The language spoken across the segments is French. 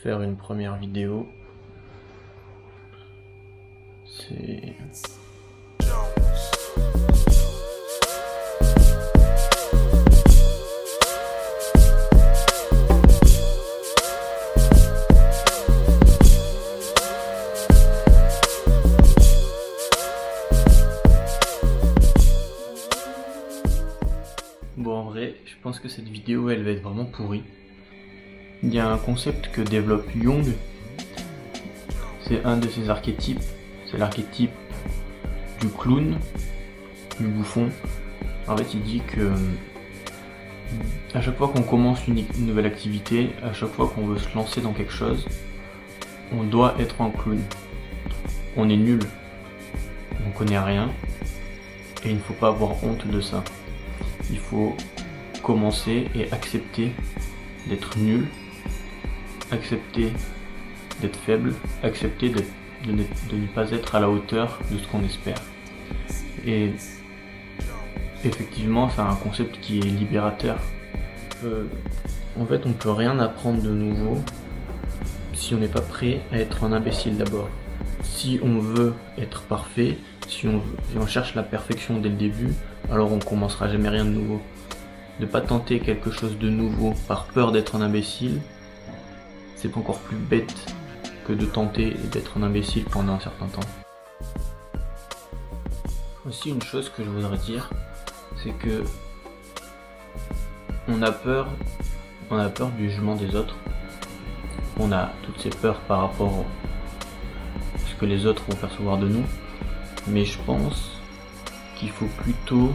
faire une première vidéo. C'est... Bon, en vrai, je pense que cette vidéo, elle va être vraiment pourrie. Il y a un concept que développe Jung. C'est un de ses archétypes. C'est l'archétype du clown, du bouffon. En fait, il dit que à chaque fois qu'on commence une nouvelle activité, à chaque fois qu'on veut se lancer dans quelque chose, on doit être un clown. On est nul, on connaît rien, et il ne faut pas avoir honte de ça. Il faut commencer et accepter d'être nul, accepter d'être faible, accepter de ne pas être à la hauteur de ce qu'on espère. Et effectivement, c'est un concept qui est libérateur. En fait, on peut rien apprendre de nouveau si on n'est pas prêt à être un imbécile d'abord. Si on veut être parfait, si on cherche la perfection dès le début, alors on commencera jamais rien de nouveau. Ne pas tenter quelque chose de nouveau par peur d'être un imbécile, c'est encore plus bête que de tenter d'être un imbécile pendant un certain temps. Aussi, une chose que je voudrais dire, c'est que on a peur du jugement des autres. On a toutes ces peurs par rapport à ce que les autres vont percevoir de nous. Mais je pense qu'il faut plutôt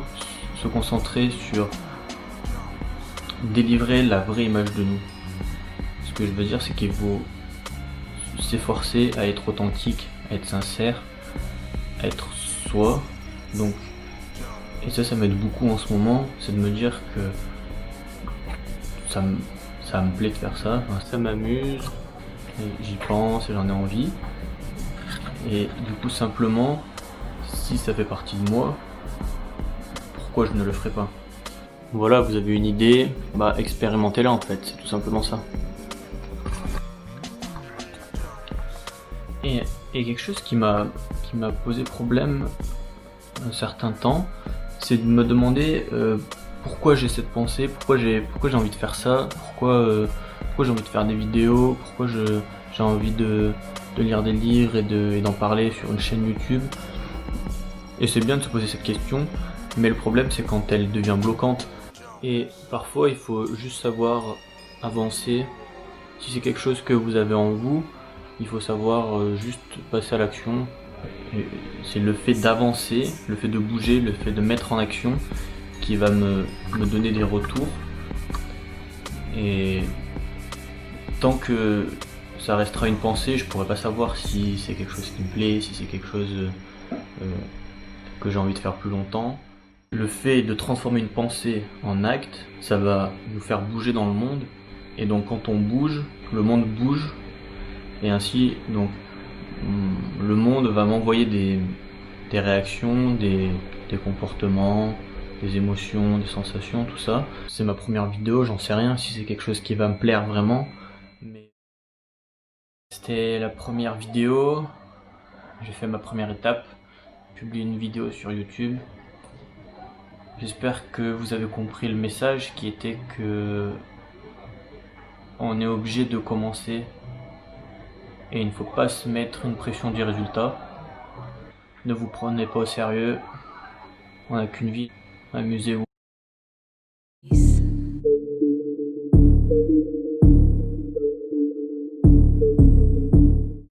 se concentrer sur délivrer la vraie image de nous. Ce que je veux dire, c'est qu'il faut s'efforcer à être authentique, à être sincère, à être soi. Donc, et ça m'aide beaucoup en ce moment, c'est de me dire que ça me plaît de faire ça, enfin, ça m'amuse, j'y pense et j'en ai envie. Et du coup, simplement, si ça fait partie de moi, pourquoi je ne le ferai pas? Voilà, vous avez une idée, bah expérimentez-la en fait, c'est tout simplement ça. Et quelque chose qui m'a posé problème un certain temps, c'est de me demander pourquoi j'ai cette pensée, pourquoi j'ai envie de faire ça, pourquoi j'ai envie de faire des vidéos, pourquoi j'ai envie de lire des livres et d'en parler sur une chaîne YouTube. Et c'est bien de se poser cette question, mais le problème c'est quand elle devient bloquante. Et parfois il faut juste savoir avancer. Si c'est quelque chose que vous avez en vous, il faut savoir juste passer à l'action. C'est le fait d'avancer, le fait de bouger, le fait de mettre en action qui va me donner des retours. Et tant que ça restera une pensée, je pourrais pas savoir si c'est quelque chose qui me plaît, si c'est quelque chose que j'ai envie de faire plus longtemps. Le fait de transformer une pensée en acte, ça va nous faire bouger dans le monde. Et donc quand on bouge, le monde bouge. Et ainsi, donc, le monde va m'envoyer des réactions, des comportements, des émotions, des sensations, tout ça. C'est ma première vidéo, j'en sais rien si c'est quelque chose qui va me plaire vraiment. Mais c'était la première vidéo, j'ai fait ma première étape, publié une vidéo sur YouTube. J'espère que vous avez compris le message qui était que on est obligé de commencer et il ne faut pas se mettre une pression du résultat. Ne vous prenez pas au sérieux, on n'a qu'une vie, amusez-vous.